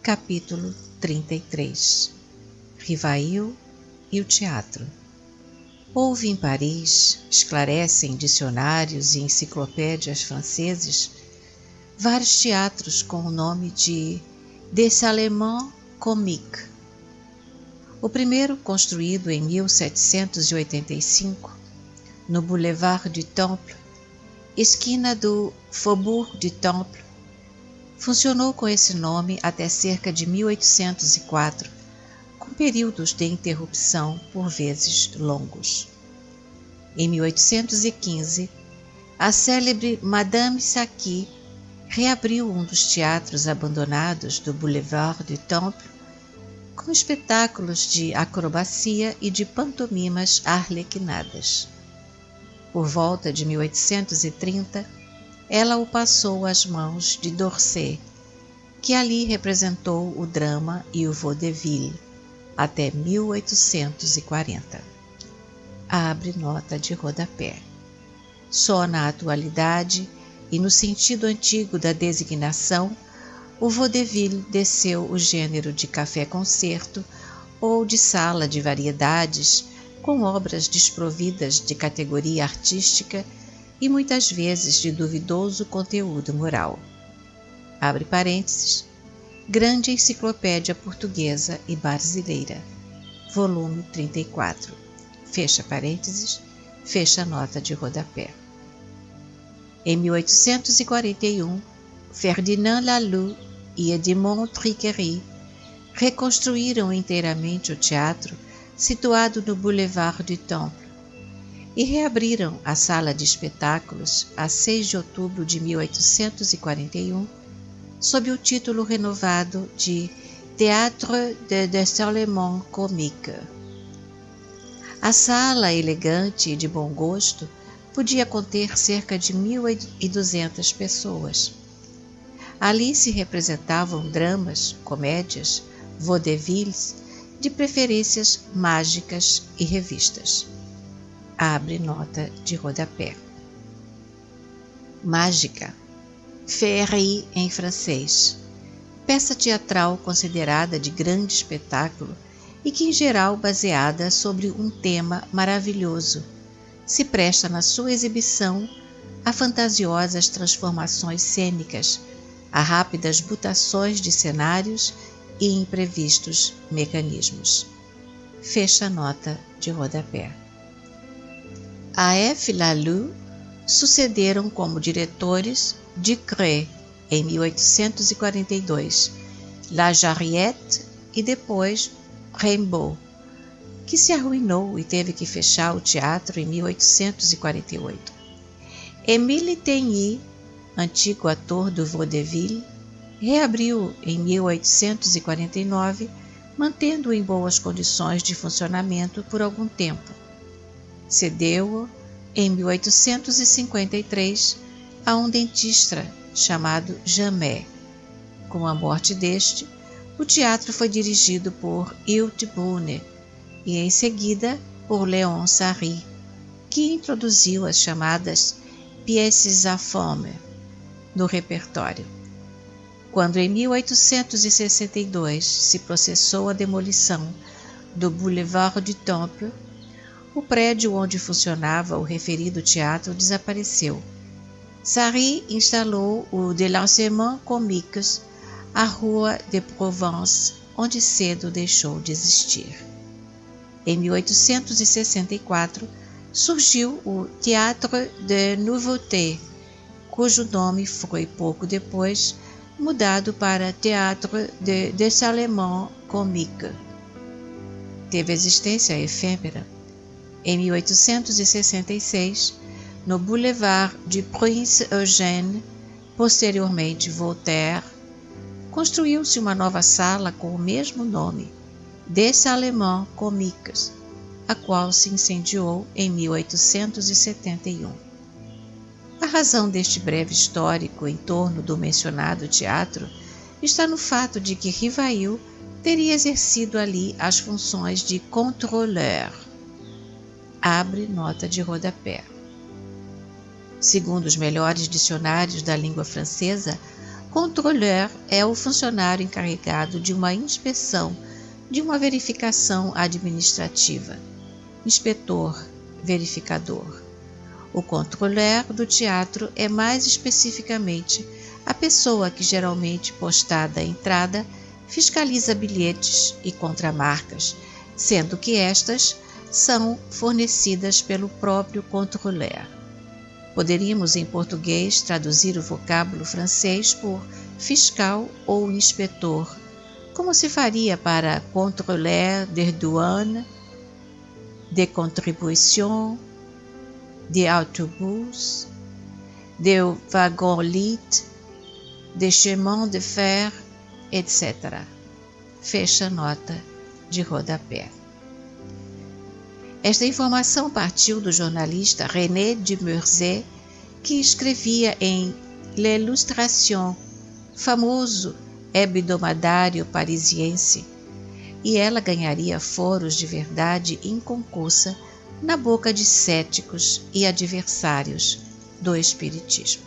Capítulo 33. Rivail e o teatro. Houve em Paris, esclarecem dicionários e enciclopédias franceses, vários teatros com o nome de Des Salles Comiques. O primeiro, construído em 1785, no Boulevard du Temple, esquina do Faubourg du Temple, funcionou com esse nome até cerca de 1804, com períodos de interrupção por vezes longos. Em 1815, a célebre Madame Saqui reabriu um dos teatros abandonados do Boulevard du Temple com espetáculos de acrobacia e de pantomimas arlequinadas. Por volta de 1830, ela o passou às mãos de d'Orsay, que ali representou o drama e o vaudeville até 1840. Abre nota de rodapé. Só na atualidade e no sentido antigo da designação, o vaudeville desceu o gênero de café-concerto ou de sala de variedades com obras desprovidas de categoria artística e muitas vezes de duvidoso conteúdo moral. Abre parênteses, Grande Enciclopédia Portuguesa e Brasileira, volume 34, fecha parênteses, fecha nota de rodapé. Em 1841, Ferdinand Laloux e Edmond Triquery reconstruíram inteiramente o teatro situado no Boulevard du Temple e reabriram a sala de espetáculos a 6 de outubro de 1841 sob o título renovado de Théâtre des Salles Comiques. A sala, elegante e de bom gosto, podia conter cerca de 1.200 pessoas. Ali se representavam dramas, comédias, vaudevilles, de preferências mágicas e revistas. Abre nota de rodapé. Mágica, féerie em francês, peça teatral considerada de grande espetáculo e que, em geral, baseada sobre um tema maravilhoso, se presta na sua exibição a fantasiosas transformações cênicas, a rápidas mutações de cenários e imprevistos mecanismos. Fecha nota de rodapé. A F. Laloux sucederam como diretores Ducret, em 1842, La Jarriette e depois Rimbaud, que se arruinou e teve que fechar o teatro em 1848. Émile Tegny, antigo ator do vaudeville, reabriu em 1849, mantendo-o em boas condições de funcionamento por algum tempo. Cedeu-o em 1853 a um dentista chamado Jamet. Com a morte deste, o teatro foi dirigido por Hugh Boone e em seguida por Léon Sarry, que introduziu as chamadas pièces à forme no repertório. Quando em 1862 se processou a demolição do Boulevard du Temple, o prédio onde funcionava o referido teatro desapareceu. Sarry instalou o de Lancement Comiques à Rua de Provence, onde cedo deixou de existir. Em 1864 surgiu o Théâtre de Nouveauté, cujo nome foi pouco depois mudado para Théâtre des Salles Comiques. Teve existência efêmera. Em 1866, no Boulevard du Prince Eugène, posteriormente Voltaire, construiu-se uma nova sala com o mesmo nome, Des Salles Comiques, a qual se incendiou em 1871. A razão deste breve histórico em torno do mencionado teatro está no fato de que Rivail teria exercido ali as funções de contrôleur. Abre nota de rodapé. Segundo os melhores dicionários da língua francesa, Contrôleur é o funcionário encarregado de uma inspeção, de uma verificação administrativa. Inspetor, verificador. O contrôleur do teatro é mais especificamente a pessoa que, geralmente postada à entrada, fiscaliza bilhetes e contramarcas, sendo que estas são fornecidas pelo próprio contrôleur. Poderíamos, em português, traduzir o vocábulo francês por fiscal ou inspetor, como se faria para contrôleur des douanes, des contributions, des autobus, des wagons-lits, des chemins de fer, etc. Fecha nota de rodapé. Esta informação partiu do jornalista René de Murzet, que escrevia em L'Illustration, famoso hebdomadário parisiense, e ela ganharia foros de verdade inconcursa na boca de céticos e adversários do espiritismo.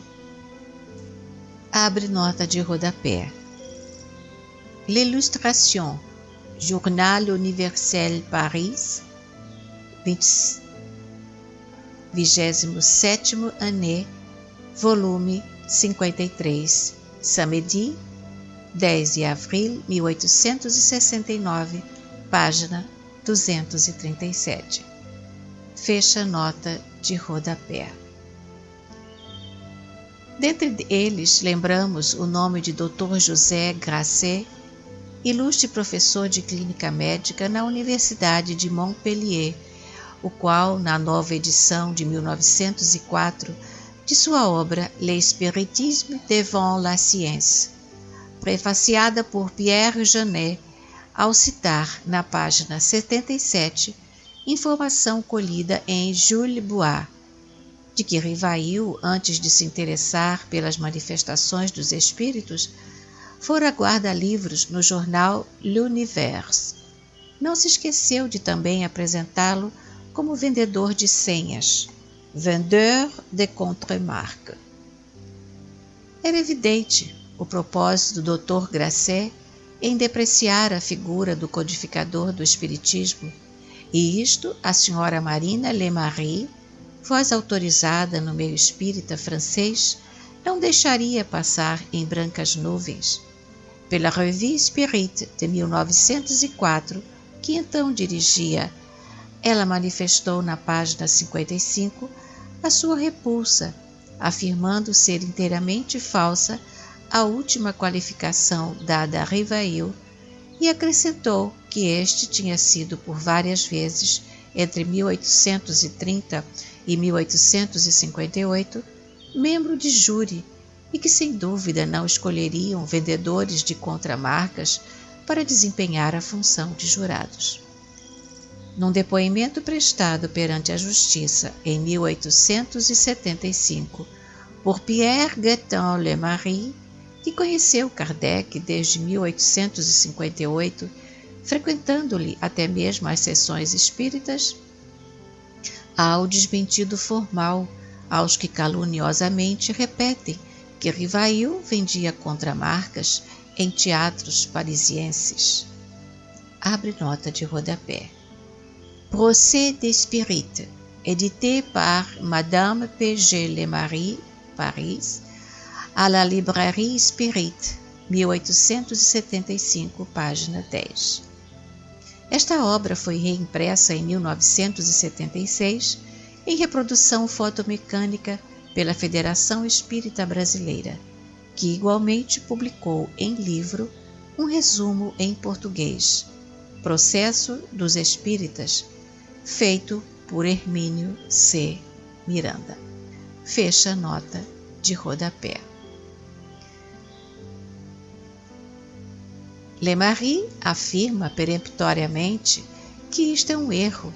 Abre nota de rodapé. L'Illustration, Journal Universel Paris, 27º année, volume 53, samedi, 10 de abril 1869, página 237. Fecha nota de rodapé. Dentre eles, lembramos o nome de Dr. José Grasset, ilustre professor de clínica médica na Universidade de Montpellier, o qual, na nova edição de 1904 de sua obra L'Espiritisme devant la science, prefaciada por Pierre Janet, ao citar na página 77 informação colhida em Jules Bois, de que Rivail, antes de se interessar pelas manifestações dos espíritos, fora guarda-livros no jornal L'Univers. Não se esqueceu de também apresentá-lo como vendedor de senhas, vendeur de contre-marque. Era evidente o propósito do Dr. Grasset em depreciar a figura do codificador do espiritismo, e isto a senhora Marina Lemarie, voz autorizada no meio espírita francês, não deixaria passar em brancas nuvens. Pela Revue Spirit de 1904, que então dirigia, ela manifestou na página 55 a sua repulsa, afirmando ser inteiramente falsa a última qualificação dada a Rivail, e acrescentou que este tinha sido por várias vezes, entre 1830 e 1858, membro de júri e que sem dúvida não escolheriam vendedores de contramarcas para desempenhar a função de jurados. Num depoimento prestado perante a Justiça em 1875 por Pierre Guettin Lemarie, que conheceu Kardec desde 1858, frequentando-lhe até mesmo as sessões espíritas, há o desmentido formal aos que caluniosamente repetem que Rivail vendia contramarcas em teatros parisienses. Abre nota de rodapé. Procès d'Esprit, édité par Madame P.G. Lemarie, Paris, à la Librairie Spirit, 1875, página 10. Esta obra foi reimpressa em 1976, em reprodução fotomecânica pela Federação Espírita Brasileira, que igualmente publicou em livro um resumo em português, Processo dos Espíritas, feito por Hermínio C. Miranda. Fecha nota de rodapé. Lemarie afirma peremptoriamente que isto é um erro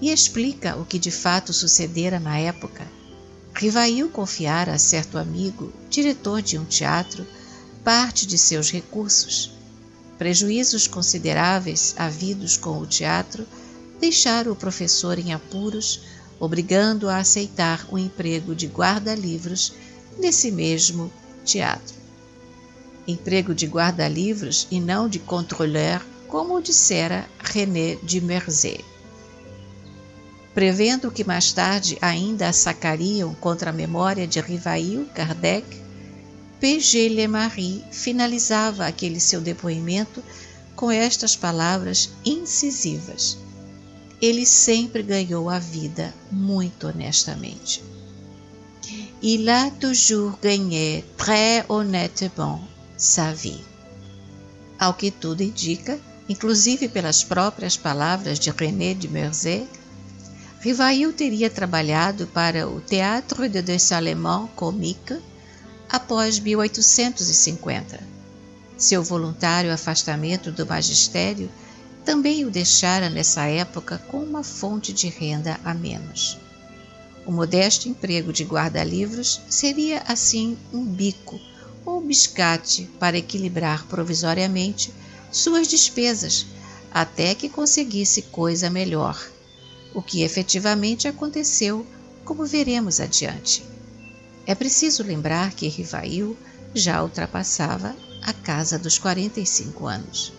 e explica o que de fato sucedera na época. Rivail confiara a certo amigo, diretor de um teatro, parte de seus recursos. Prejuízos consideráveis havidos com o teatro deixaram o professor em apuros, obrigando-o a aceitar um emprego de guarda-livros nesse mesmo teatro. emprego de guarda-livros e não de contrôleur, como dissera René de Merzey. Prevendo que mais tarde ainda assacariam contra a memória de Rivail, Kardec, P.G. Lemarie finalizava aquele seu depoimento com estas palavras incisivas: ele sempre ganhou a vida muito honestamente. Il a toujours gagné très honnêtement sa vie. Ao que tudo indica, inclusive pelas próprias palavras de René de Merzey, Rivail teria trabalhado para o Théâtre de Dessalement Comique após 1850. Seu voluntário afastamento do magistério também o deixara nessa época com uma fonte de renda a menos. O modesto emprego de guarda-livros seria, assim, um bico ou biscate para equilibrar provisoriamente suas despesas até que conseguisse coisa melhor, o que efetivamente aconteceu, como veremos adiante. É preciso lembrar que Rivail já ultrapassava a casa dos 45 anos.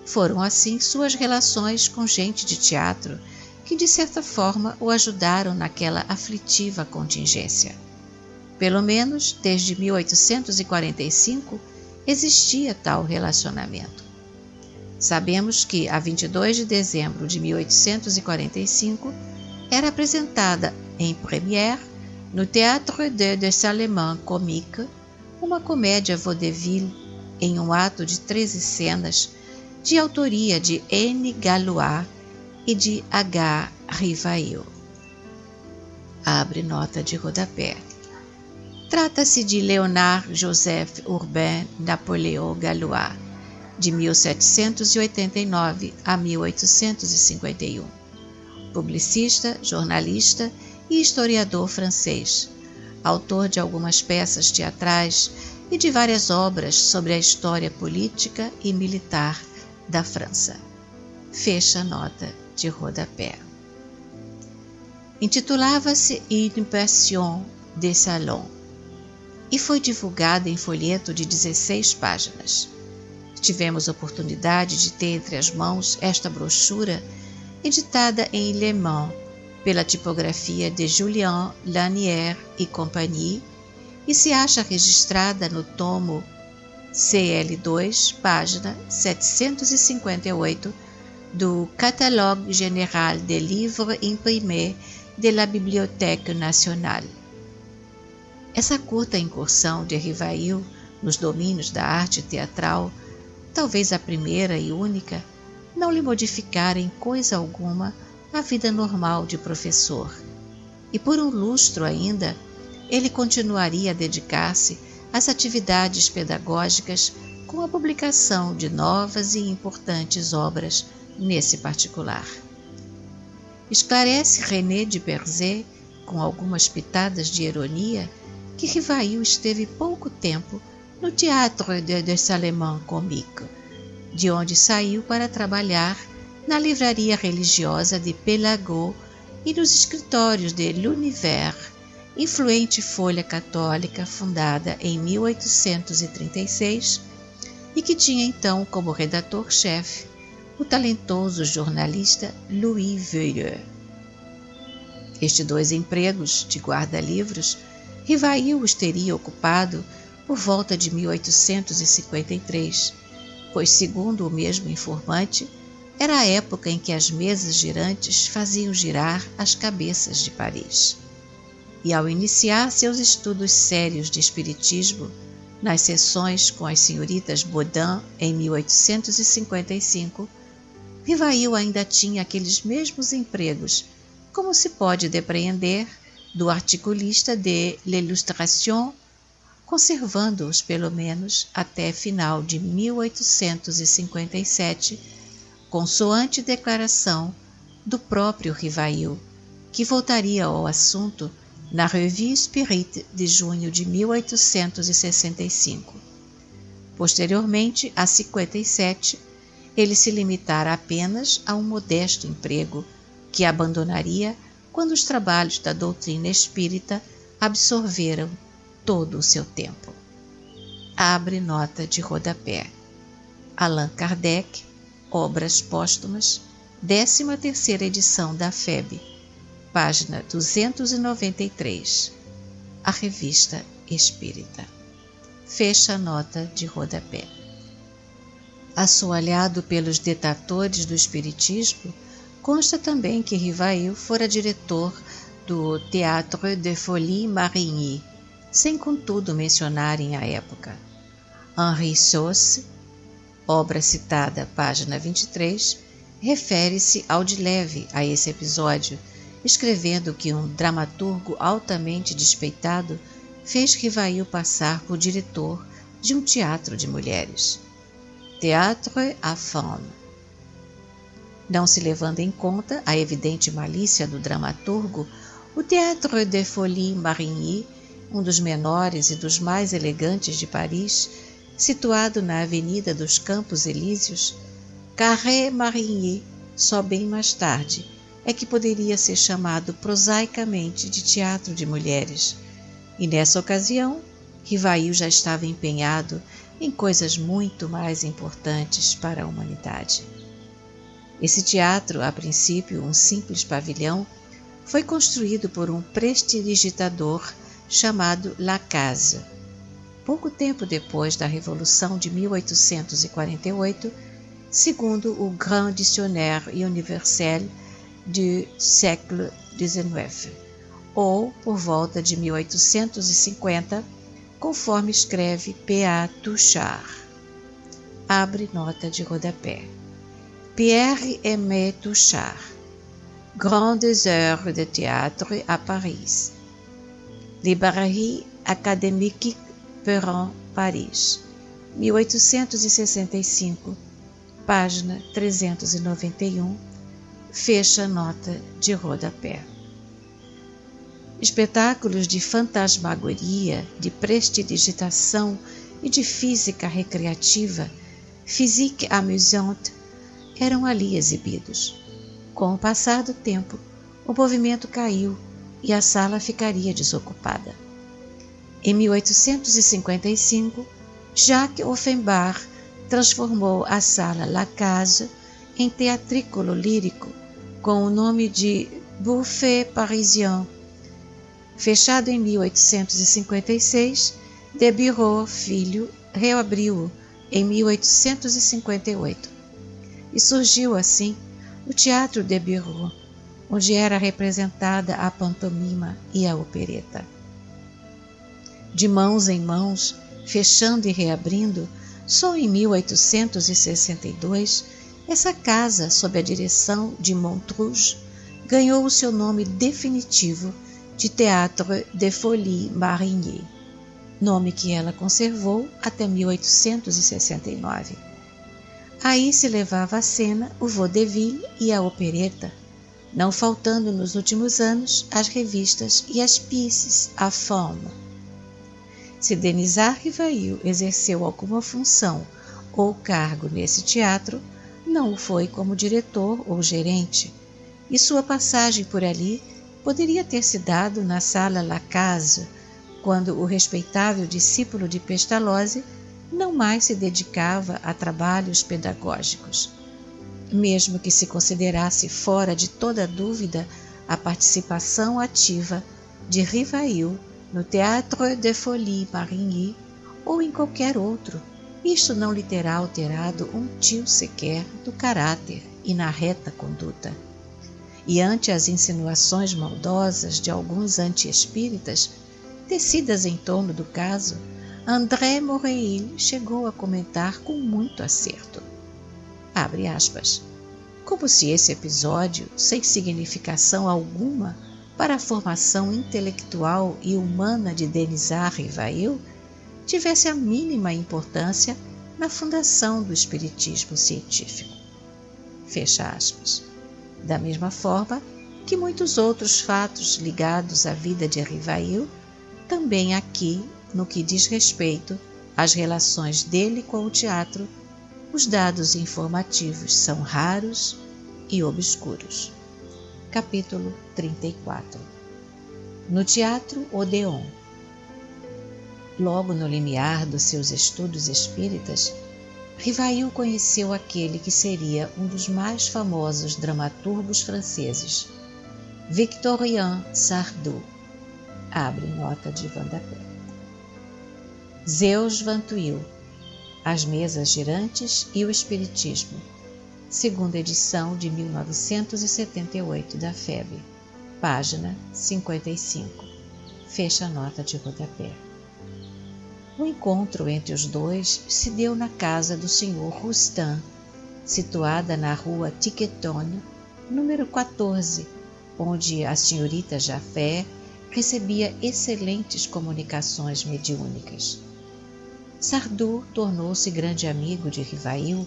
Foram assim suas relações com gente de teatro que, de certa forma, o ajudaram naquela aflitiva contingência. Pelo menos, desde 1845, existia tal relacionamento. Sabemos que, a 22 de dezembro de 1845, era apresentada em première, no Théâtre de Dessalement Comique, uma comédia vaudeville em um ato de 13 cenas, de autoria de N. Gallois e de H. Rivail. Abre nota de rodapé. Trata-se de Léonard Joseph Urbain Napoléon Gallois, de 1789 a 1851. Publicista, jornalista e historiador francês, autor de algumas peças teatrais e de várias obras sobre a história política e militar da França. Fecha a nota de rodapé. Intitulava-se Une Passion de Salon e foi divulgada em folheto de 16 páginas. Tivemos oportunidade de ter entre as mãos esta brochura, editada em Le Mans pela tipografia de Julien Lanière et Compagnie, e se acha registrada no tomo CL2, página 758, do Catalogue Général des Livres Imprimés de la Bibliothèque Nationale. Essa curta incursão de Rivail nos domínios da arte teatral, talvez a primeira e única, não lhe modificara em coisa alguma a vida normal de professor, e por um lustro ainda ele continuaria a dedicar-se às atividades pedagógicas com a publicação de novas e importantes obras nesse particular. Esclarece René de Merzey, com algumas pitadas de ironia, que Rivail esteve pouco tempo no Théâtre de Dessalement Comique, de onde saiu para trabalhar na livraria religiosa de Pélago e nos escritórios de L'Univers, influente folha católica fundada em 1836 e que tinha então como redator-chefe o talentoso jornalista Louis Veuillot. Estes 2 empregos de guarda-livros Rivail os teria ocupado por volta de 1853, pois, segundo o mesmo informante, era a época em que as mesas girantes faziam girar as cabeças de Paris. E ao iniciar seus estudos sérios de espiritismo, nas sessões com as senhoritas Baudin em 1855, Rivail ainda tinha aqueles mesmos empregos, como se pode depreender do articulista de L'Illustration, conservando-os pelo menos até final de 1857, consoante declaração do próprio Rivail, que voltaria ao assunto na Revue Spirit de junho de 1865. Posteriormente, a 57, ele se limitara apenas a um modesto emprego, que abandonaria quando os trabalhos da doutrina espírita absorveram todo o seu tempo. Abre nota de rodapé. Allan Kardec, Obras Póstumas, 13ª edição da FEB, página 293, a Revista Espírita. Fecha a nota de rodapé. Assoalhado pelos detratores do Espiritismo, consta também que Rivail fora diretor do Théâtre de Folie Marigny, sem contudo mencionarem a época. Henri Sauce, obra citada, página 23, refere-se ao de leve a esse episódio, escrevendo que um dramaturgo altamente despeitado fez Rivail passar por diretor de um teatro de mulheres. Théâtre à Femme. Não se levando em conta a evidente malícia do dramaturgo, o Théâtre de Folie Marigny, um dos menores e dos mais elegantes de Paris, situado na Avenida dos Campos Elíseos, Carré Marigny, só bem mais tarde, é que poderia ser chamado prosaicamente de teatro de mulheres, e nessa ocasião, Rivail já estava empenhado em coisas muito mais importantes para a humanidade. Esse teatro, a princípio um simples pavilhão, foi construído por um prestidigitador chamado Lacaze. Pouco tempo depois da Revolução de 1848, segundo o Grand Dictionnaire Universel du século XIX, ou por volta de 1850, conforme escreve P.A. Touchard. Abre nota de rodapé. Pierre-Aimé Touchard, Grandes Heures de Théâtre à Paris. Librairie Académique Perrin, Paris, 1865, página 391, fecha nota de rodapé. Espetáculos de fantasmagoria, de prestidigitação e de física recreativa, physique amusante, eram ali exibidos. Com o passar do tempo, o movimento caiu e a sala ficaria desocupada. Em 1855, Jacques Offenbach transformou a sala Lacaze em teatrículo lírico com o nome de Buffet Parisien. Fechado em 1856, Deburau Filho reabriu-o em 1858. E surgiu assim o Teatro Deburau, onde era representada a pantomima e a opereta. De mãos em mãos, fechando e reabrindo, só em 1862, essa casa, sob a direção de Montrouge, ganhou o seu nome definitivo de Théâtre de Folie Marigny, nome que ela conservou até 1869. Aí se levava à cena o vaudeville e a opereta, não faltando nos últimos anos as revistas e as pièces à femme. Se Denisard Rivail exerceu alguma função ou cargo nesse teatro, não o foi como diretor ou gerente, e sua passagem por ali poderia ter se dado na sala Lacaze, quando o respeitável discípulo de Pestalozzi não mais se dedicava a trabalhos pedagógicos. Mesmo que se considerasse fora de toda dúvida a participação ativa de Rivail no Théâtre de Folie Marigny ou em qualquer outro, isto não lhe terá alterado um tio sequer do caráter e na reta conduta. E ante as insinuações maldosas de alguns anti-espíritas, tecidas em torno do caso, André Moreil chegou a comentar com muito acerto. Abre aspas. Como se esse episódio, sem significação alguma para a formação intelectual e humana de Denisard Rivail, tivesse a mínima importância na fundação do espiritismo científico. Fecha aspas. Da mesma forma que muitos outros fatos ligados à vida de Rivail, também aqui, no que diz respeito às relações dele com o teatro, os dados informativos são raros e obscuros. Capítulo 34. No Teatro Odéon. Logo no limiar dos seus estudos espíritas, Rivail conheceu aquele que seria um dos mais famosos dramaturgos franceses, Victorien Sardou. Abre nota de rodapé. Zeus Van Tuyl, As Mesas Girantes e o Espiritismo, segunda edição de 1978 da FEB, página 55. Fecha a nota de rodapé. O encontro entre os dois se deu na casa do Sr. Roustan, situada na rua Tiquetonne, número 14, onde a senhorita Jafé recebia excelentes comunicações mediúnicas. Sardou tornou-se grande amigo de Rivail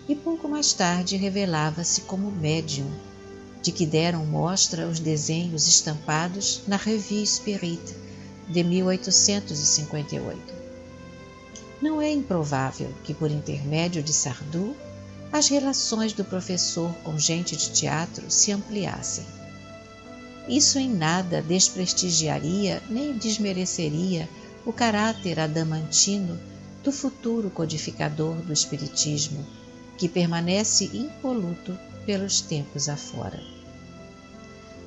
e pouco mais tarde revelava-se como médium, de que deram mostra os desenhos estampados na Revue Spirit de 1858. Não é improvável que, por intermédio de Sardou, as relações do professor com gente de teatro se ampliassem. Isso em nada desprestigiaria nem desmereceria o caráter adamantino do futuro codificador do Espiritismo, que permanece impoluto pelos tempos afora.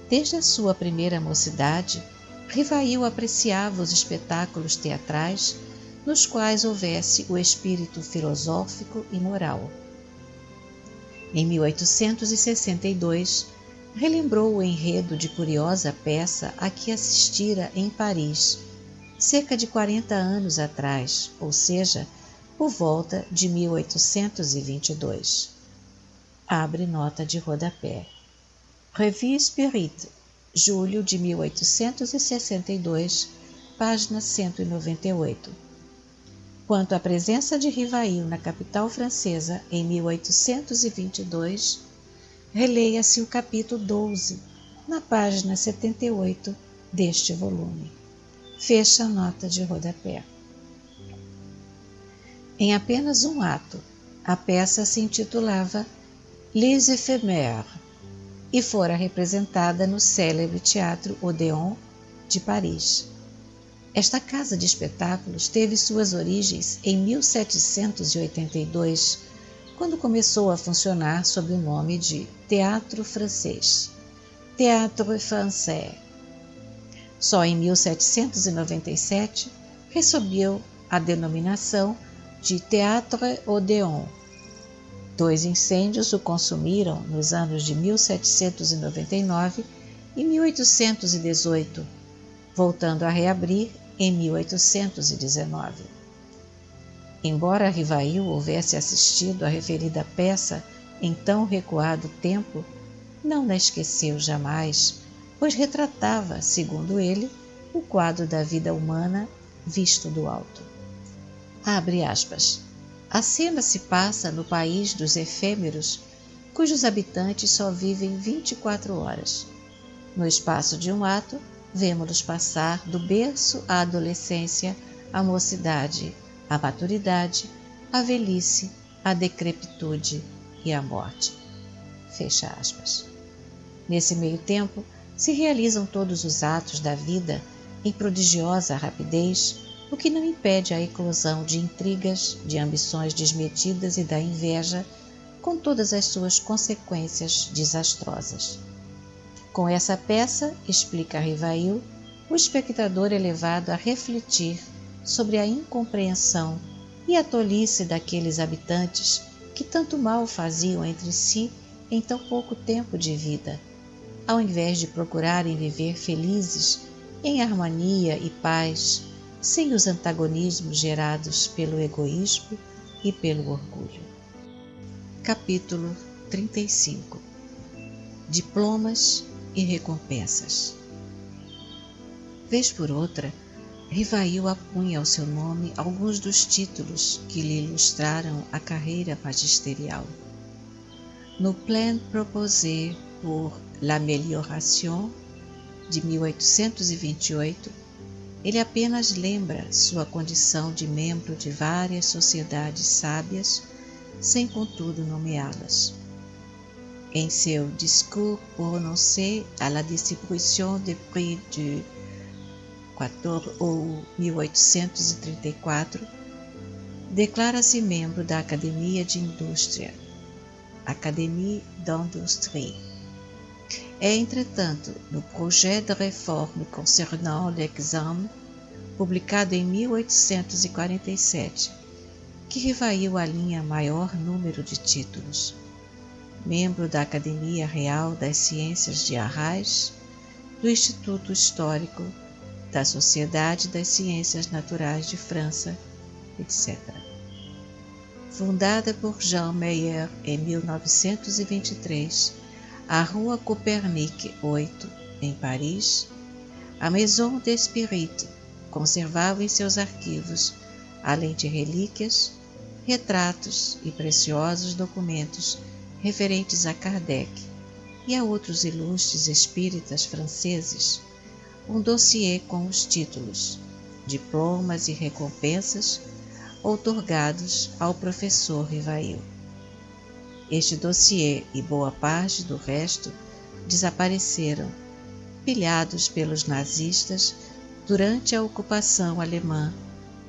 Desde a sua primeira mocidade, Rivail apreciava os espetáculos teatrais nos quais houvesse o espírito filosófico e moral. Em 1862, relembrou o enredo de curiosa peça a que assistira em Paris, cerca de 40 anos atrás, ou seja, por volta de 1822. Abre nota de rodapé. Revue Spirit, julho de 1862, página 198. Quanto à presença de Rivail na capital francesa em 1822, releia-se o capítulo 12, na página 78 deste volume. Fecha a nota de rodapé. Em apenas um ato, a peça se intitulava Les Éphémères e fora representada no célebre Teatro Odéon de Paris. Esta casa de espetáculos teve suas origens em 1782, quando começou a funcionar sob o nome de Teatro Francês, Théâtre Français. Só em 1797 recebeu a denominação de Théâtre Odéon. 2 incêndios o consumiram nos anos de 1799 e 1818, voltando a reabrir em 1819. Embora Rivail houvesse assistido à referida peça em tão recuado tempo, não na esqueceu jamais, pois retratava, segundo ele, o quadro da vida humana visto do alto. Abre aspas. A cena se passa no país dos efêmeros, cujos habitantes só vivem 24 horas. No espaço de um ato, vemo-los passar do berço à adolescência, à mocidade, à maturidade, à velhice, à decrepitude e à morte. Fecha aspas. Nesse meio tempo, se realizam todos os atos da vida em prodigiosa rapidez, o que não impede a eclosão de intrigas, de ambições desmedidas e da inveja, com todas as suas consequências desastrosas. Com essa peça, explica Rivail, o espectador é levado a refletir sobre a incompreensão e a tolice daqueles habitantes que tanto mal faziam entre si em tão pouco tempo de vida, ao invés de procurarem viver felizes, em harmonia e paz, sem os antagonismos gerados pelo egoísmo e pelo orgulho. Capítulo 35. Diplomas e recompensas. Vez por outra, Rivail apunha ao seu nome alguns dos títulos que lhe ilustraram a carreira magisterial. No Plan proposé pour l'amélioration, de 1828, ele apenas lembra sua condição de membro de várias sociedades sábias, sem contudo nomeá-las. Em seu discours prononcé à la distribution des prix du 1834, declara-se membro da Academia de Indústria, Académie d'Industrie. É, entretanto, no Projet de réforme concernant l'examen, publicado em 1847, que Rivail alinha maior número de títulos. Membro da Academia Real das Ciências de Arras, do Instituto Histórico, da Sociedade das Ciências Naturais de França, etc. Fundada por Jean Meyer em 1923, a Rua Copernic 8, em Paris, a Maison des Spirites conservava em seus arquivos, além de relíquias, retratos e preciosos documentos referentes a Kardec e a outros ilustres espíritas franceses, um dossiê com os títulos, diplomas e recompensas outorgados ao professor Rivail. Este dossiê e boa parte do resto desapareceram, pilhados pelos nazistas durante a ocupação alemã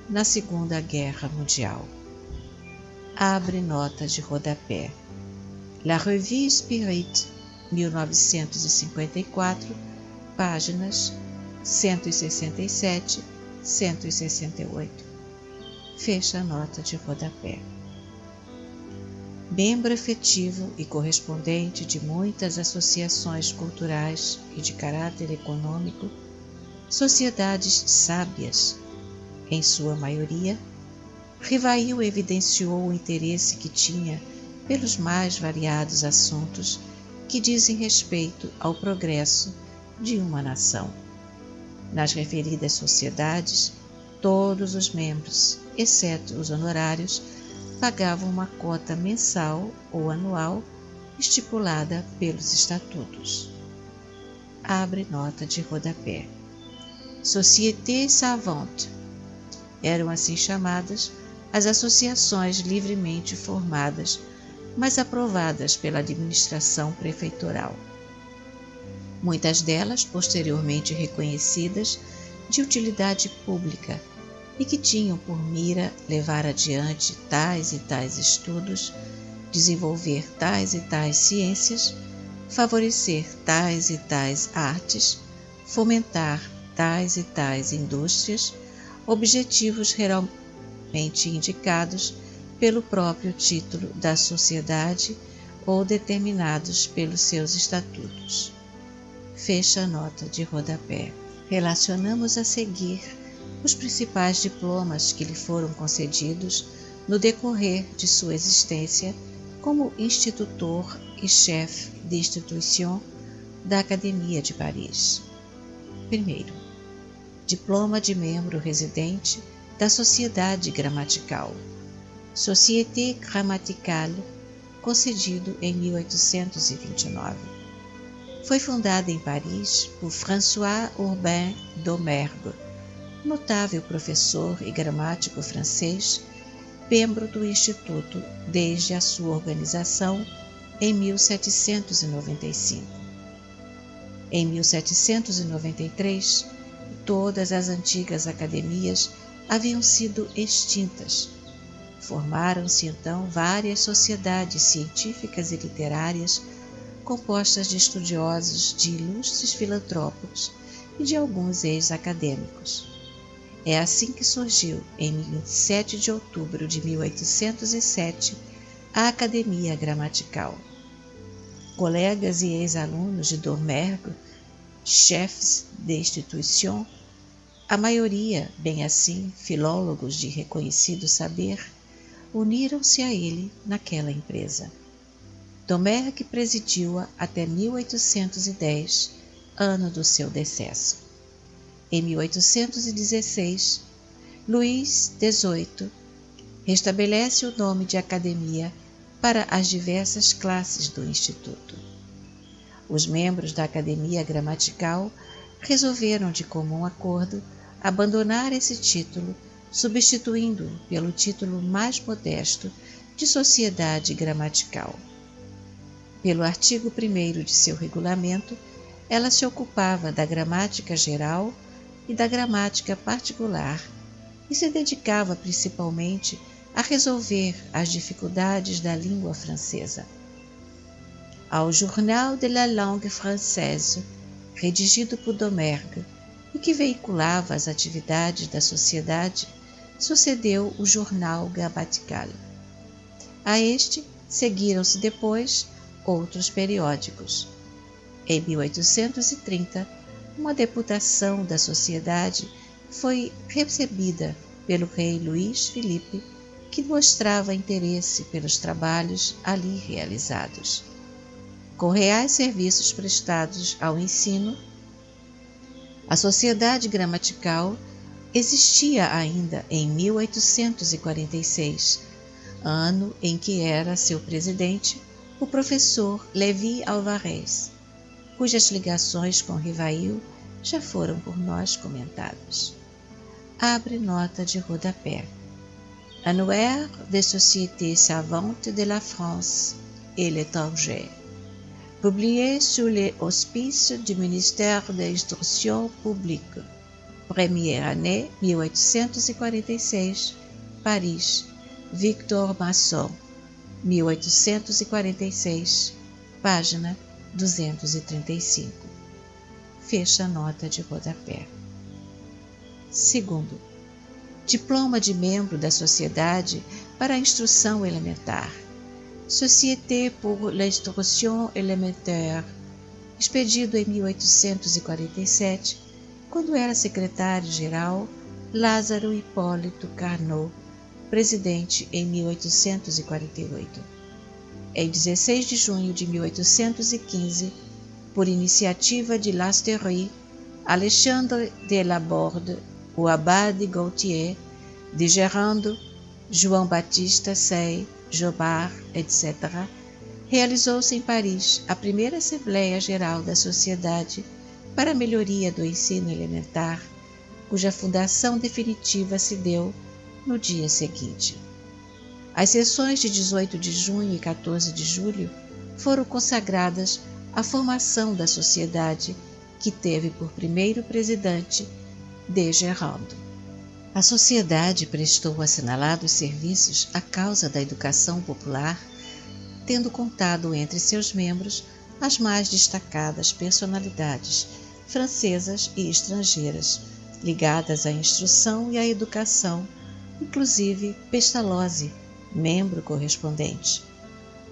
na Segunda Guerra Mundial. Abre nota de rodapé. La Revue Spirit, 1954, páginas 167, 168. Fecha a nota de rodapé. Membro efetivo e correspondente de muitas associações culturais e de caráter econômico, sociedades sábias, em sua maioria, Rivail evidenciou o interesse que tinha pelos mais variados assuntos que dizem respeito ao progresso de uma nação. Nas referidas sociedades, todos os membros, exceto os honorários, pagavam uma cota mensal ou anual estipulada pelos estatutos. Abre nota de rodapé. Sociétés savantes eram assim chamadas as associações livremente formadas, mas aprovadas pela administração prefeitural. Muitas delas posteriormente reconhecidas de utilidade pública e que tinham por mira levar adiante tais e tais estudos, desenvolver tais e tais ciências, favorecer tais e tais artes, fomentar tais e tais indústrias, objetivos geralmente indicados pelo próprio título da sociedade ou determinados pelos seus estatutos. Fecha a nota de rodapé. Relacionamos a seguir os principais diplomas que lhe foram concedidos no decorrer de sua existência como institutor e chefe de instituição da Academia de Paris. Primeiro, diploma de membro residente da Sociedade Gramatical, Société Grammaticale, concedido em 1829. Foi fundada em Paris por François Urbain Domergue, notável professor e gramático francês, membro do Instituto desde a sua organização em 1795. Em 1793, todas as antigas academias haviam sido extintas. Formaram-se então várias sociedades científicas e literárias compostas de estudiosos, de ilustres filantrópicos e de alguns ex-acadêmicos. É assim que surgiu, em 27 de outubro de 1807, a Academia Gramatical. Colegas e ex-alunos de Domergue, chefes de instituição, a maioria, bem assim, filólogos de reconhecido saber, uniram-se a ele naquela empresa. Domergue presidiu-a até 1810, ano do seu decesso. Em 1816, Luís XVIII restabelece o nome de academia para as diversas classes do Instituto. Os membros da Academia Gramatical resolveram de comum acordo abandonar esse título, substituindo-o pelo título mais modesto de Sociedade Gramatical. Pelo artigo 1º de seu regulamento, ela se ocupava da gramática geral, e da gramática particular, e se dedicava principalmente a resolver as dificuldades da língua francesa. Ao Journal de la Langue Française, redigido por Domergue, e que veiculava as atividades da sociedade, sucedeu o Jornal Grammatical. A este seguiram-se depois outros periódicos. Em 1830, uma deputação da sociedade foi recebida pelo rei Luís Filipe, que mostrava interesse pelos trabalhos ali realizados. Com reais serviços prestados ao ensino, a Sociedade Gramatical existia ainda em 1846, ano em que era seu presidente o professor Lévi Alvarez, cujas ligações com Rivail já foram por nós comentadas. Abre nota de rodapé. Annuaire des Sociétés Savantes de la France et l'étranger. Publié sous les auspices du ministère de l'Instruction publique. Première année 1846, Paris. Victor Masson, 1846, página 235. Fecha a nota de rodapé. Segundo, diploma de membro da Sociedade para a Instrução Elementar. Société pour l'Instruction Élémentaire, expedido em 1847, quando era secretário-geral Lázaro Hipólito Carnot, presidente em 1848. Em 16 de junho de 1815, por iniciativa de Lasteyrie, Alexandre de Laborde, o abade Gautier, de Gerando, João Batista Say, Jobard, etc., realizou-se em Paris a primeira Assembleia Geral da Sociedade para a Melhoria do Ensino Elementar, cuja fundação definitiva se deu no dia seguinte. As sessões de 18 de junho e 14 de julho foram consagradas à formação da sociedade, que teve por primeiro presidente de Gerando. A sociedade prestou assinalados serviços à causa da educação popular, tendo contado entre seus membros as mais destacadas personalidades francesas e estrangeiras, ligadas à instrução e à educação, inclusive Pestalozzi, membro correspondente.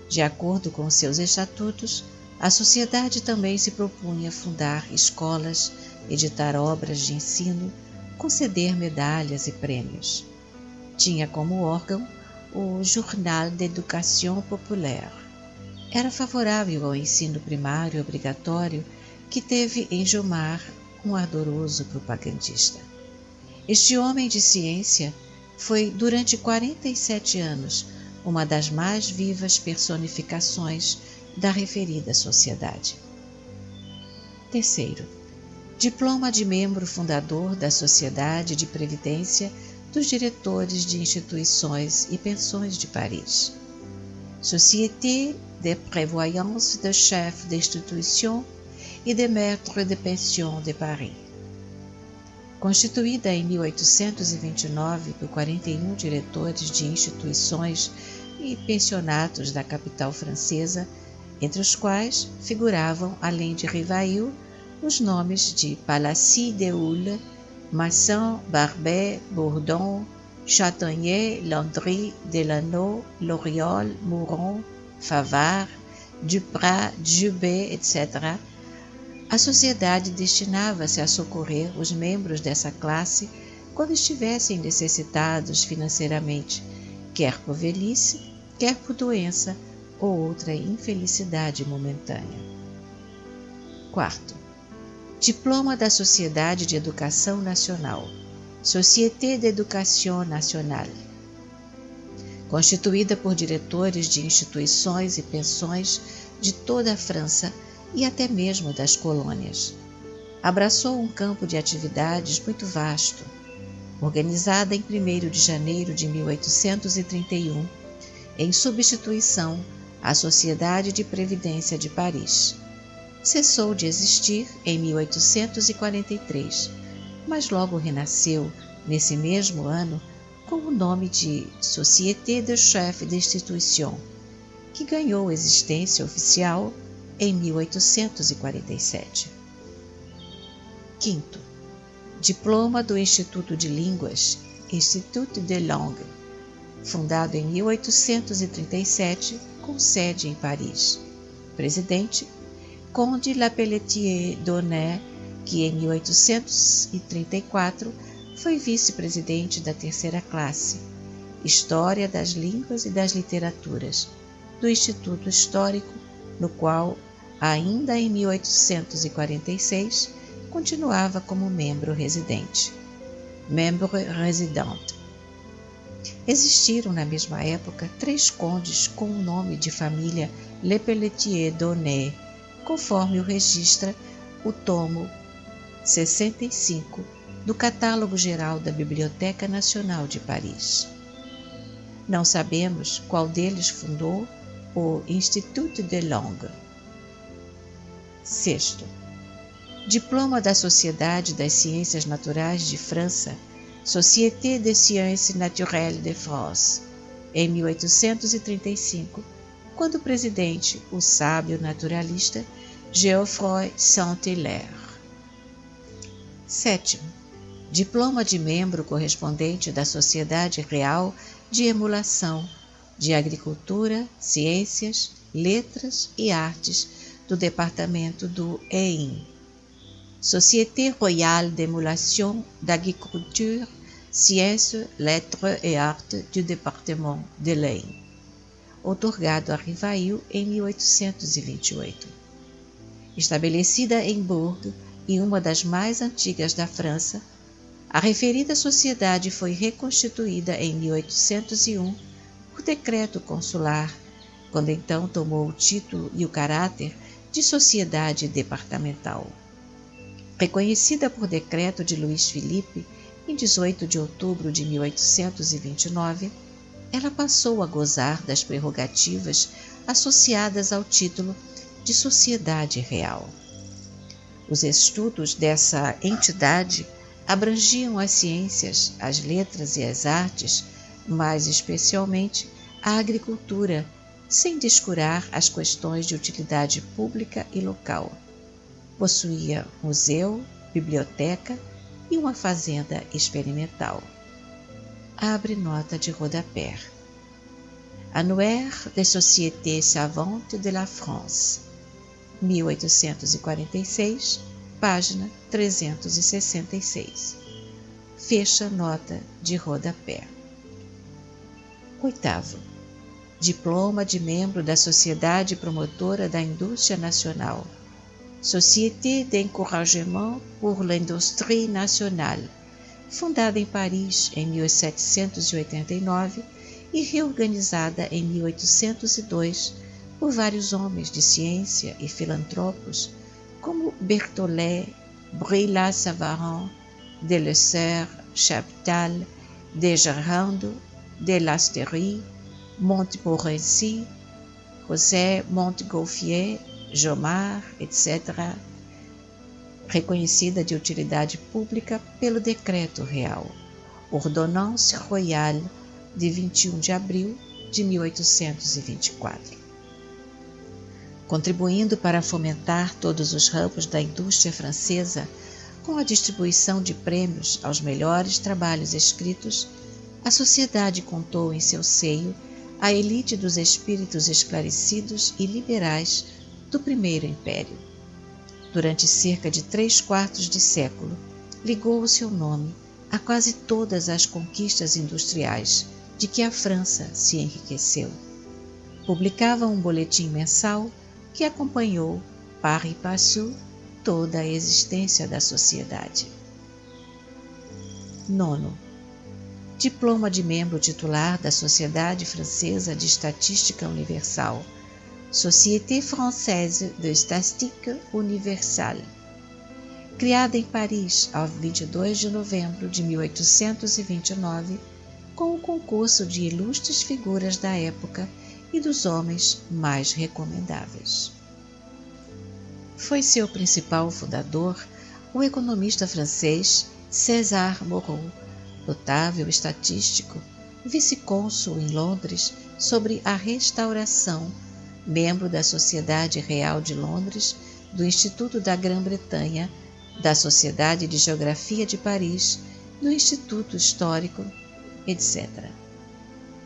De acordo com seus estatutos, a sociedade também se propunha fundar escolas, editar obras de ensino, conceder medalhas e prêmios. Tinha como órgão o Journal d'Éducation Populaire. Era favorável ao ensino primário obrigatório, que teve em Jomard um ardoroso propagandista. Este homem de ciência foi, durante 47 anos, uma das mais vivas personificações da referida sociedade. Terceiro, diploma de membro fundador da Sociedade de Previdência dos Diretores de Instituições e Pensões de Paris. Société de Prévoyance de Chefs d'Institution e de Maîtres de Pension de Paris. Constituída em 1829 por 41 diretores de instituições e pensionatos da capital francesa, entre os quais figuravam, além de Rivail, os nomes de Palissy Deulles, Masson, Barbet, Bourdon, Chatagnier, Landry, Delano, Loriol, Mouron, Favart, Duprat, Jubé, etc., a sociedade destinava-se a socorrer os membros dessa classe quando estivessem necessitados financeiramente, quer por velhice, quer por doença ou outra infelicidade momentânea. Quarto, diploma da Sociedade de Educação Nacional, Société d'Éducation Nationale. Constituída por diretores de instituições e pensões de toda a França e até mesmo das colônias. Abraçou um campo de atividades muito vasto, organizada em 1º de janeiro de 1831, em substituição à Sociedade de Previdência de Paris. Cessou de existir em 1843, mas logo renasceu, nesse mesmo ano, com o nome de Société de Chefs d'Institution, que ganhou existência oficial em 1847. Quinto, diploma do Instituto de Línguas, Institut des Langues, fundado em 1837, com sede em Paris. Presidente, Conde Lepelletier d'Aunay, que em 1834 foi vice-presidente da terceira classe, História das Línguas e das Literaturas, do Instituto Histórico, no qual, ainda em 1846, continuava como membro residente. Membre résident. Existiram na mesma época 3 condes com o nome de família Lepelletier d'Aunay, conforme o registra o tomo 65 do Catálogo Geral da Biblioteca Nacional de Paris. Não sabemos qual deles fundou o Institut des Langues. Sexto, diploma da Sociedade das Ciências Naturais de França, Société des Sciences Naturelles de France, em 1835, quando o presidente, o sábio naturalista Geoffroy Saint-Hilaire. Sétimo, diploma de membro correspondente da Sociedade Real de Emulação de Agricultura, Ciências, Letras e Artes do Departamento do Ain. Société Royale d'Émulation d'Agriculture, Sciences, Lettres et Arts du Département de l'Ain, outorgado a Rivail em 1828. Estabelecida em Bourg e uma das mais antigas da França, a referida sociedade foi reconstituída em 1801 por decreto consular, quando então tomou o título e o caráter de sociedade departamental. Reconhecida por decreto de Luís Filipe em 18 de outubro de 1829, ela passou a gozar das prerrogativas associadas ao título de Sociedade Real. Os estudos dessa entidade abrangiam as ciências, as letras e as artes, mais especialmente a agricultura, sem descurar as questões de utilidade pública e local. Possuía museu, biblioteca e uma fazenda experimental. Abre nota de rodapé. Annuaire des Sociétés Savantes de la France, 1846, página 366. Fecha nota de rodapé. Oitavo, diploma de membro da Sociedade Promotora da Indústria Nacional, Société d'Encouragement pour l'Industrie Nationale, fundada em Paris em 1789 e reorganizada em 1802 por vários homens de ciência e filantropos como Berthollet, Brillat-Savarin, Delessert, Chaptal, Desjardins, de Lasteyrie, Montmorency, José Montgolfier, Jomard, etc., reconhecida de utilidade pública pelo Decreto Real, Ordonnance Royale, de 21 de abril de 1824. Contribuindo para fomentar todos os ramos da indústria francesa, com a distribuição de prêmios aos melhores trabalhos escritos, a sociedade contou em seu seio a elite dos espíritos esclarecidos e liberais do Primeiro Império. Durante cerca de 3/4 de século, ligou o seu nome a quase todas as conquistas industriais de que a França se enriqueceu. Publicava um boletim mensal que acompanhou, pari passu, toda a existência da sociedade. Nono, diploma de membro titular da Sociedade Francesa de Estatística Universal, Société Française de Statistique Universelle, criada em Paris ao 22 de novembro de 1829, com o concurso de ilustres figuras da época e dos homens mais recomendáveis. Foi seu principal fundador o economista francês César Moreau, notável estatístico, vice-cônsul em Londres sobre a restauração, membro da Sociedade Real de Londres, do Instituto da Grã-Bretanha, da Sociedade de Geografia de Paris, do Instituto Histórico, etc.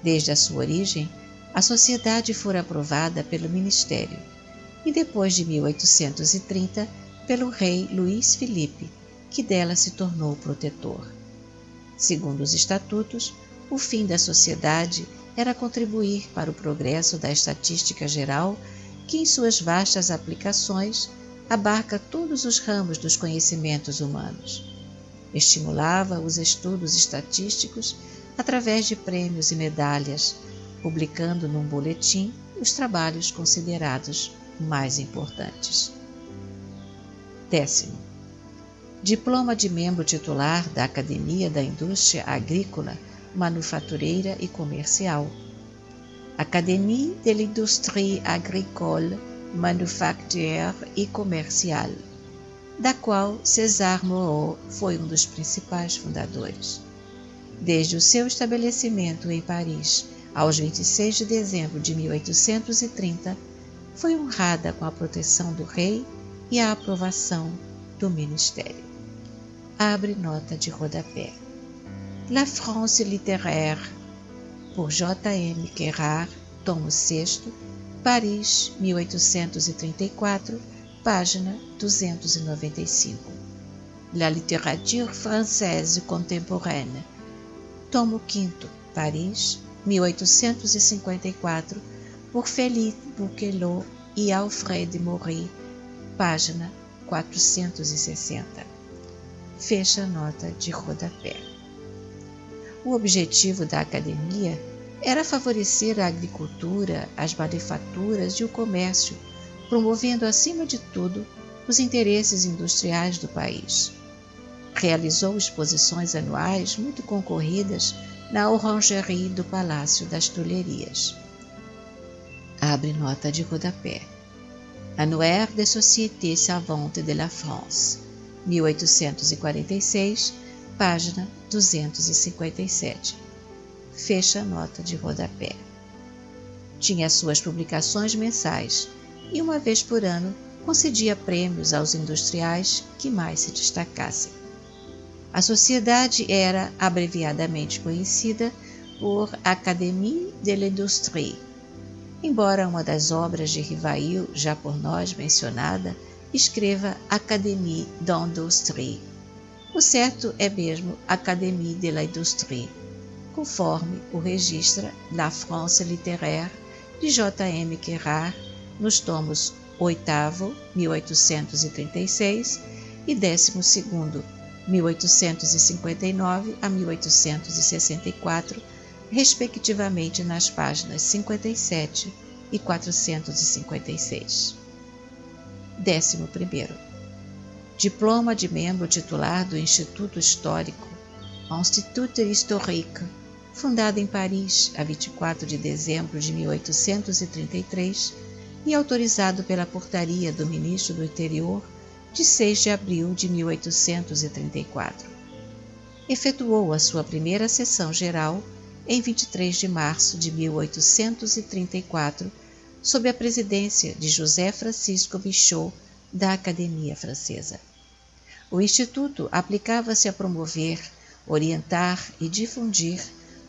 Desde a sua origem, a sociedade fora aprovada pelo Ministério e depois de 1830 pelo rei Luís Filipe, que dela se tornou protetor. Segundo os estatutos, o fim da sociedade era contribuir para o progresso da estatística geral, que em suas vastas aplicações abarca todos os ramos dos conhecimentos humanos. Estimulava os estudos estatísticos através de prêmios e medalhas, publicando num boletim os trabalhos considerados mais importantes. 10º. Diploma de membro titular da Academia da Indústria Agrícola, Manufatureira e Comercial. Académie de l'Industrie Agricole, Manufacturière et Commerciale, da qual César Moreau foi um dos principais fundadores. Desde o seu estabelecimento em Paris, aos 26 de dezembro de 1830, foi honrada com a proteção do rei e a aprovação do ministério. Abre nota de rodapé. La France littéraire, por J.M. Querard, tomo 6, Paris, 1834, página 295. La littérature française contemporaine, tomo 5, Paris, 1854, por Félix Bouquelot e Alfred Maury, página 460. Fecha a nota de rodapé. O objetivo da academia era favorecer a agricultura, as manufaturas e o comércio, promovendo acima de tudo os interesses industriais do país. Realizou exposições anuais muito concorridas na Orangerie do Palácio das Tulherias. Abre nota de rodapé. Annuaire des Sociétés Savantes de la France, 1846, página 257. Fecha a nota de rodapé. Tinha suas publicações mensais e, uma vez por ano, concedia prêmios aos industriais que mais se destacassem. A sociedade era abreviadamente conhecida por Académie de l'Industrie, embora uma das obras de Rivail, já por nós mencionada, escreva Académie d'Industrie. O certo é mesmo Académie de l'Industrie, conforme o registra La France littéraire de J.M. Querard nos tomos 8º, 1836, e 12º, 1859 a 1864, respectivamente nas páginas 57 e 456. 11º. Diploma de membro titular do Instituto Histórico, Institut Historique, fundado em Paris a 24 de dezembro de 1833 e autorizado pela portaria do Ministro do Interior de 6 de abril de 1834. Efetuou a sua primeira sessão geral em 23 de março de 1834, sob a presidência de José Francisco Michaud, da Academia Francesa. O Instituto aplicava-se a promover, orientar e difundir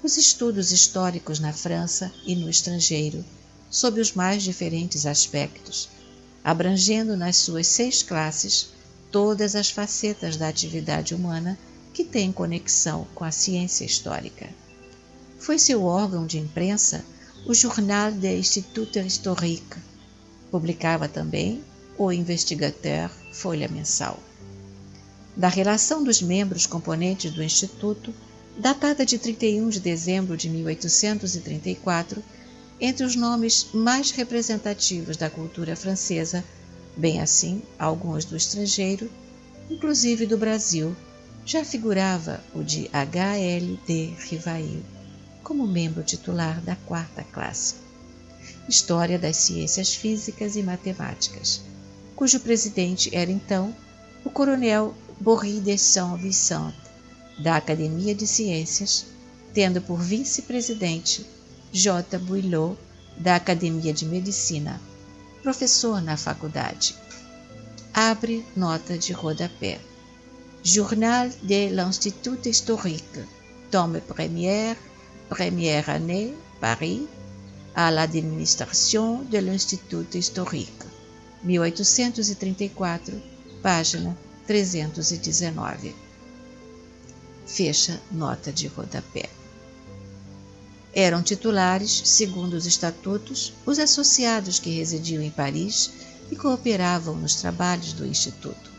os estudos históricos na França e no estrangeiro, sob os mais diferentes aspectos, abrangendo nas suas 6 classes todas as facetas da atividade humana que têm conexão com a ciência histórica. Foi seu órgão de imprensa o Journal des Instituts Historiques. Publicava também o Investigateur, folha mensal. Da relação dos membros componentes do Instituto, datada de 31 de dezembro de 1834, entre os nomes mais representativos da cultura francesa, bem assim alguns do estrangeiro, inclusive do Brasil, já figurava o de H.L.D. Rivail, como membro titular da 4ª classe. História das Ciências Físicas e Matemáticas, cujo presidente era então o coronel Bory de Saint-Vicente, da Academia de Ciências, tendo por vice-presidente J. Boileau, da Academia de Medicina, professor na faculdade. Abre nota de rodapé. Journal de l'Institut Historique, tome première année, Paris, à l'administration de l'Institut Historique, 1834, página 319. Fecha nota de rodapé. Eram titulares, segundo os estatutos, os associados que residiam em Paris e cooperavam nos trabalhos do Instituto.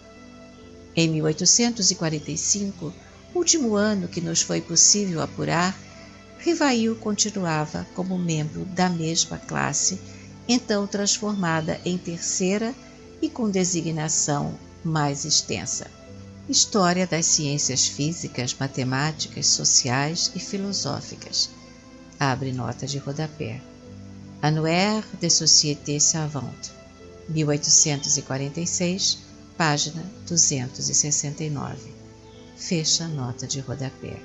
Em 1845, último ano que nos foi possível apurar, Rivail continuava como membro da mesma classe, então transformada em terceira e com designação mais extensa. História das ciências físicas, matemáticas, sociais e filosóficas. Abre nota de rodapé. Annuaire des Sociétés Savantes, 1846, página 269. Fecha nota de rodapé.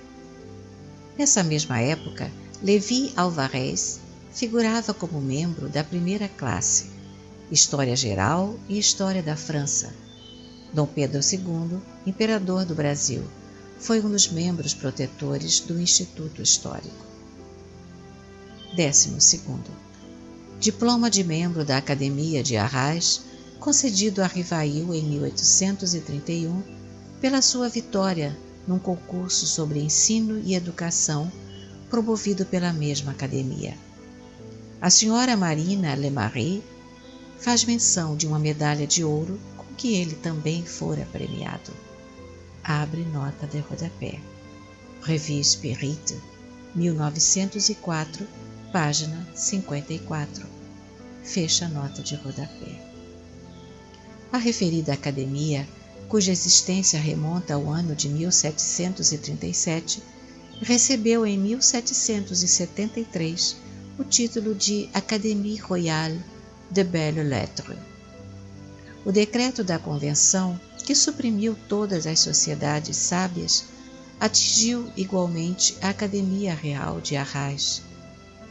Nessa mesma época, Lévi Alvarez figurava como membro da primeira classe, História Geral e História da França. Dom Pedro II, imperador do Brasil, foi um dos membros protetores do Instituto Histórico. 12º. Diploma de membro da Academia de Arras, concedido a Rivail em 1831 pela sua vitória num concurso sobre ensino e educação promovido pela mesma academia. A senhora Marina Lemarie faz menção de uma medalha de ouro com que ele também fora premiado. Abre nota de rodapé. Revue Spirit, 1904, página 54. Fecha nota de rodapé. A referida academia, cuja existência remonta ao ano de 1737, recebeu em 1773 o título de Académie Royale des Belles-Lettres. O decreto da Convenção, que suprimiu todas as sociedades sábias, atingiu igualmente a Academia Real de Arras.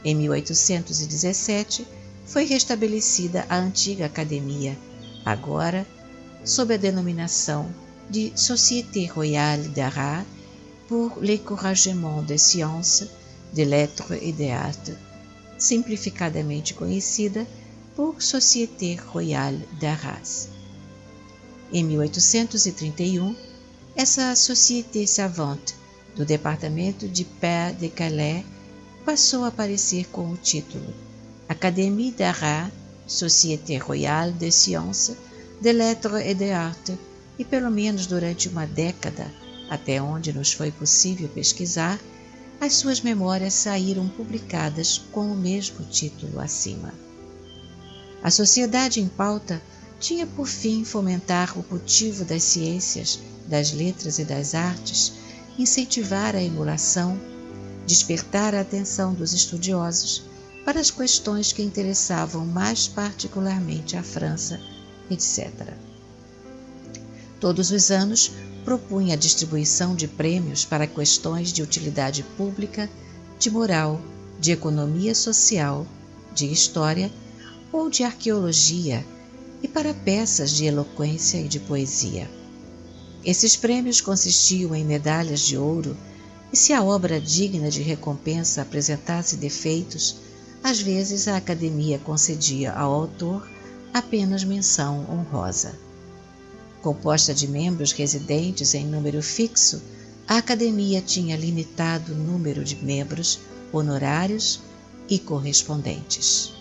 Em 1817, foi restabelecida a antiga academia, agora sob a denominação de Société Royale d'Arras pour l'encouragement des sciences, des lettres et des arts, simplificadamente conhecida por Société Royale d'Arras. Em 1831, essa Société Savante do departamento de Pas-de-Calais passou a aparecer com o título Académie d'Arras, Société Royale des Sciences, des Lettres et des Arts, e pelo menos durante uma década, até onde nos foi possível pesquisar, as suas memórias saíram publicadas com o mesmo título acima. A sociedade em pauta tinha por fim fomentar o cultivo das ciências, das letras e das artes, incentivar a emulação, despertar a atenção dos estudiosos para as questões que interessavam mais particularmente a França, etc. Todos os anos propunha a distribuição de prêmios para questões de utilidade pública, de moral, de economia social, de história ou de arqueologia e para peças de eloquência e de poesia. Esses prêmios consistiam em medalhas de ouro e, se a obra digna de recompensa apresentasse defeitos, às vezes a Academia concedia ao autor apenas menção honrosa. Composta de membros residentes em número fixo, a Academia tinha limitado número de membros honorários e correspondentes.